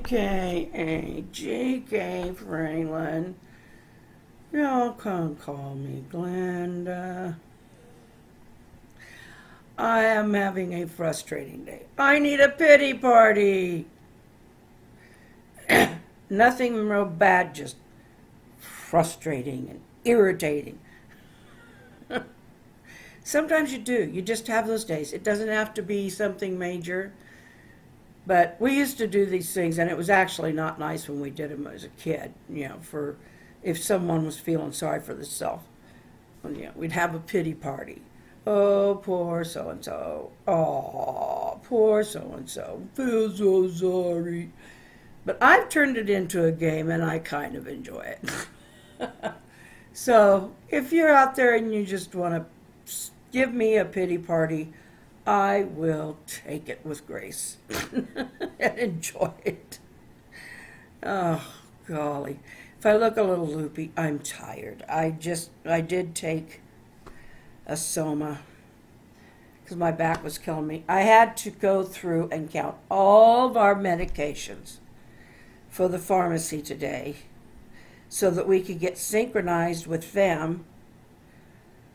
AKA JK Franklin. Y'all can call me Glenda. I am having a frustrating day. I need a pity party. Nothing real bad, just frustrating and irritating. Sometimes you do. You just have those days. It doesn't have to be something major. But we used to do these things, and it was actually not nice when we did them as a kid, for if someone was feeling sorry for themselves. We'd have a pity party. Oh, poor so-and-so. Oh, poor so-and-so. Feel so sorry. But I've turned it into a game, and I kind of enjoy it. So if you're out there and you just want to give me a pity party, I will take it with grace and enjoy it. Oh, golly. If I look a little loopy, I'm tired. I did take a Soma because my back was killing me. I had to go through and count all of our medications for the pharmacy today so that we could get synchronized with them,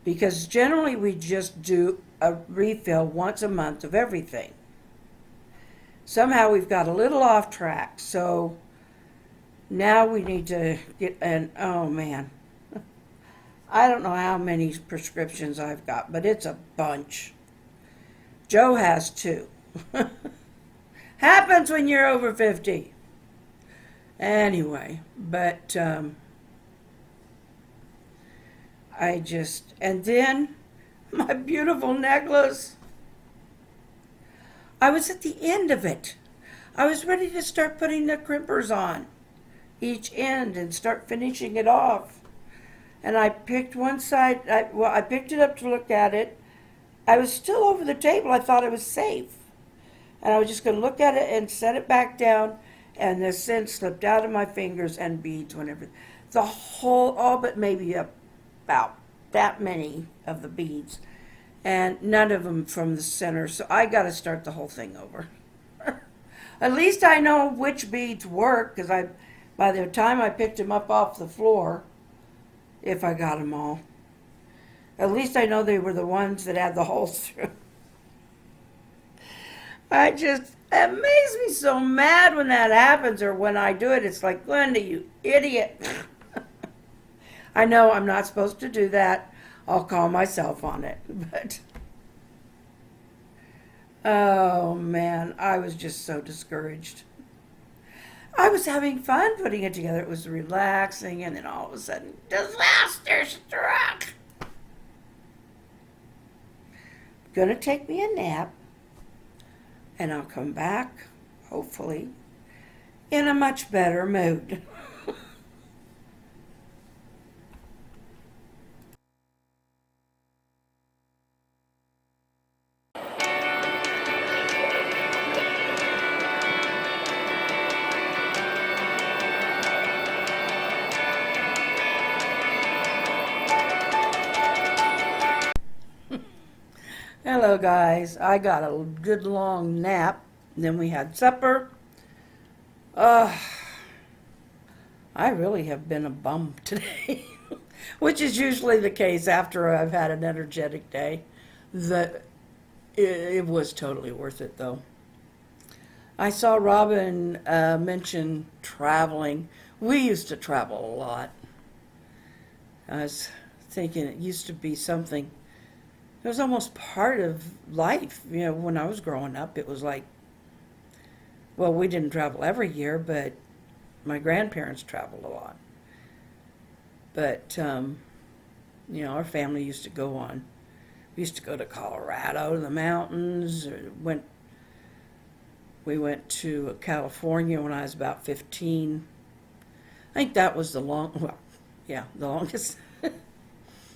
because generally we just do a refill once a month of everything. Somehow we've got a little off track, so now we need to get oh man, I don't know how many prescriptions I've got, but it's a bunch. Joe has 2. Happens when you're over 50. Anyway, but and then my beautiful necklace. I was at the end of it. I was ready to start putting the crimpers on each end and start finishing it off. And I picked one side, I picked it up to look at it. I was still over the table. I thought it was safe. And I was just going to look at it and set it back down, and the scent slipped out of my fingers and beads whenever. The whole, all but maybe about that many of the beads, and none of them from the center, so I got to start the whole thing over. At least I know which beads work, because by the time I picked them up off the floor, if I got them all, at least I know they were the ones that had the holes through. It makes me so mad when that happens, or when I do it. It's like, Glenda, you idiot. I know I'm not supposed to do that. I'll call myself on it. But, oh man, I was just so discouraged. I was having fun putting it together. It was relaxing, and then all of a sudden, disaster struck. Gonna take me a nap, and I'll come back, hopefully, in a much better mood. Hello, guys. I got a good long nap. Then we had supper. I really have been a bum today, which is usually the case after I've had an energetic day. It was totally worth it, though. I saw Robbin mention traveling. We used to travel a lot. I was thinking it used to be something. It was almost part of life. When I was growing up, it was like, well, we didn't travel every year, but my grandparents traveled a lot. But, our family used to go on. We used to go to Colorado, to the mountains. We went to California when I was about 15. I think that was the longest.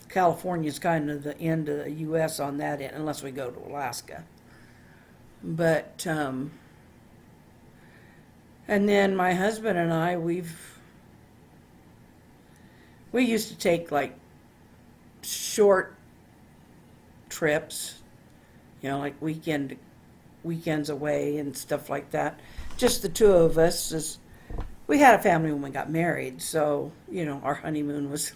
California's kind of the end of the U.S. on that end, unless we go to Alaska. But, and then my husband and I, we used to take like short trips, like weekend weekends away and stuff like that. Just the two of us. We had a family when we got married, so our honeymoon was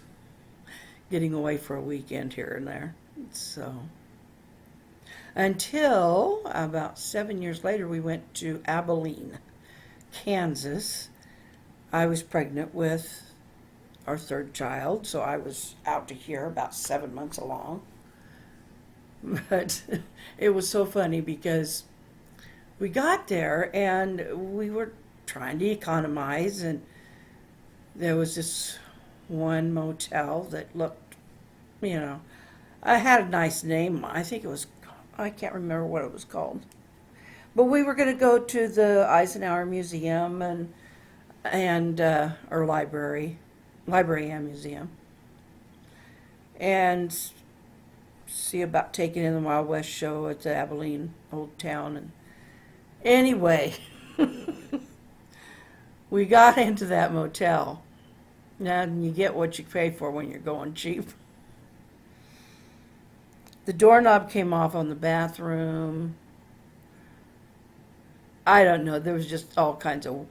getting away for a weekend here and there. So until about 7 years later, we went to Abilene, Kansas. I was pregnant with our third child, so I was out to here about 7 months along. But it was so funny because we got there and we were trying to economize, and there was this one motel that looked, I had a nice name. I can't remember what it was called. But we were going to go to the Eisenhower Museum or library and museum, and see about taking in the Wild West show at the Abilene Old Town. And anyway, we got into that motel. Now you get what you pay for when you're going cheap. The doorknob came off on the bathroom. I don't know. There was just all kinds of,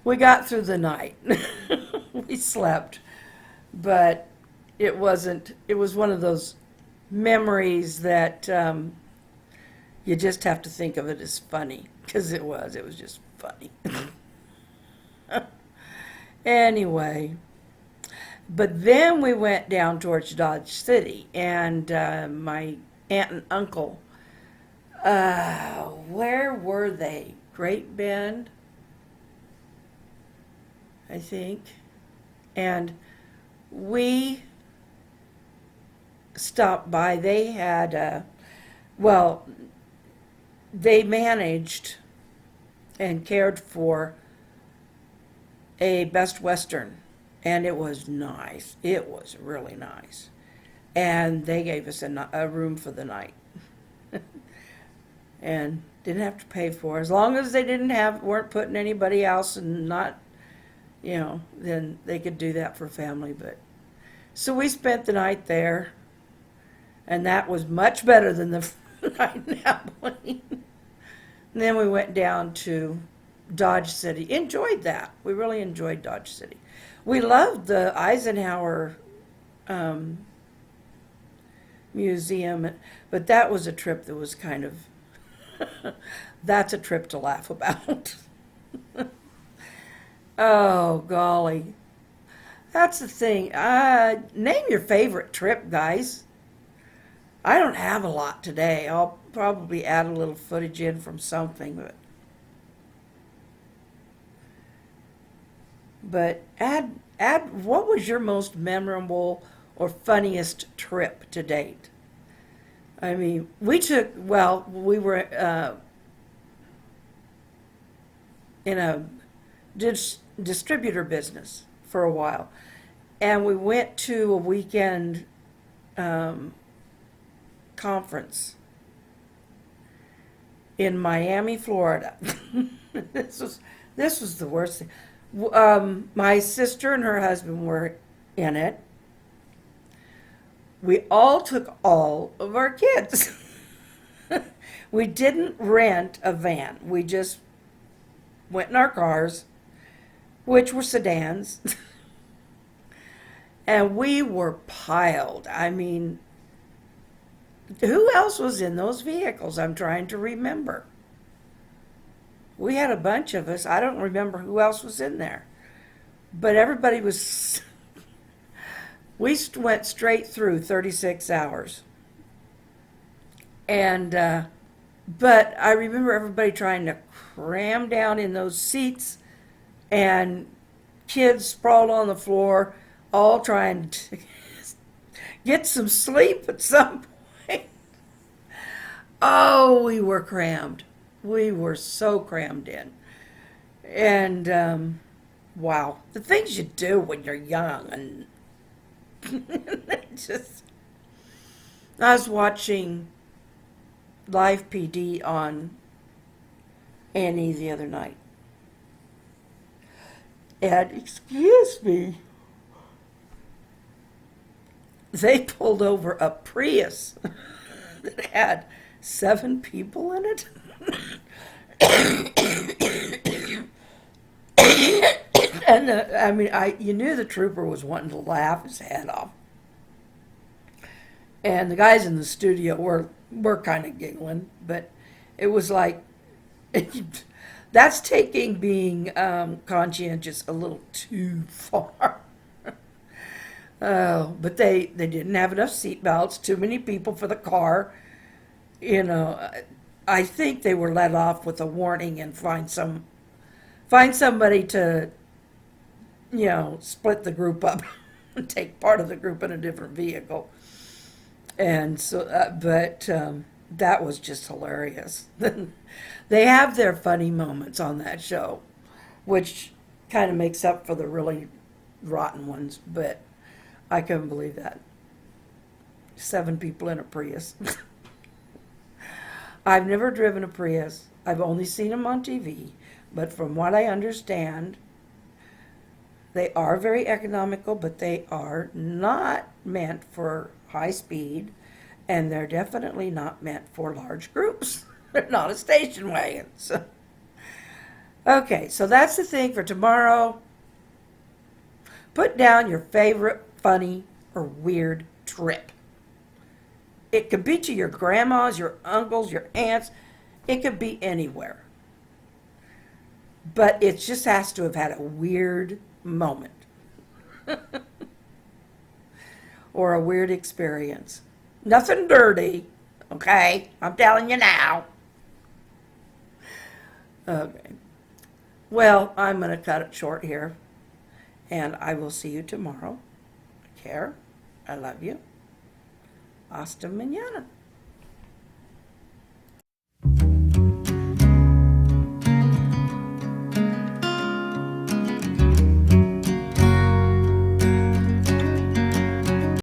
we got through the night. We slept. But it was one of those memories that you just have to think of it as funny, because it was just funny. Anyway, but then we went down towards Dodge City, and my aunt and uncle, where were they? Great Bend, I think. And we stopped by. They had, they managed and cared for a Best Western, and it was nice. It was really nice. And they gave us a room for the night. And didn't have to pay for it. As long as they weren't putting anybody else and not, then they could do that for family. But so we spent the night there, and that was much better than the night in Abilene. And then we went down to Dodge City. Enjoyed that. We really enjoyed Dodge City. We loved the Eisenhower Museum, but that was a trip that was kind of, that's a trip to laugh about. Oh, golly. That's the thing. Name your favorite trip, guys. I don't have a lot today. I'll probably add a little footage in from something, but add what was your most memorable or funniest trip to date? I mean, we were in a distributor business for a while, and we went to a weekend conference in Miami, Florida. This was the worst thing. My sister and her husband were in it. We all took all of our kids. We didn't rent a van. We just went in our cars, which were sedans, and we were piled. I mean, who else was in those vehicles? I'm trying to remember. We had a bunch of us. I don't remember who else was in there. But everybody was... We went straight through 36 hours. And, but I remember everybody trying to cram down in those seats, and kids sprawled on the floor, all trying to get some sleep at some point. Oh, we were crammed. We were so crammed in. And, wow, the things you do when you're young, and I was watching Live PD on Annie the other night. And, excuse me, they pulled over a Prius. that had 7 people in it. And I mean, you knew the trooper was wanting to laugh his head off, and the guys in the studio were kind of giggling, but it was like that's taking being conscientious a little too far. Oh, but they didn't have enough seat belts, too many people for the car. You know, I think they were let off with a warning and find somebody to, split the group up and take part of the group in a different vehicle. And so, but that was just hilarious. They have their funny moments on that show, which kind of makes up for the really rotten ones, but I couldn't believe that. 7 people in a Prius. I've never driven a Prius. I've only seen them on TV, but from what I understand, they are very economical, but they are not meant for high speed, and they're definitely not meant for large groups. They're not a station wagon. So. Okay, so that's the thing for tomorrow. Put down your favorite funny or weird trip. It could be to your grandmas, your uncles, your aunts. It could be anywhere. But it just has to have had a weird moment. Or a weird experience. Nothing dirty, okay? I'm telling you now. Okay. Well, I'm going to cut it short here. And I will see you tomorrow. Take care. I love you. Hasta mañana.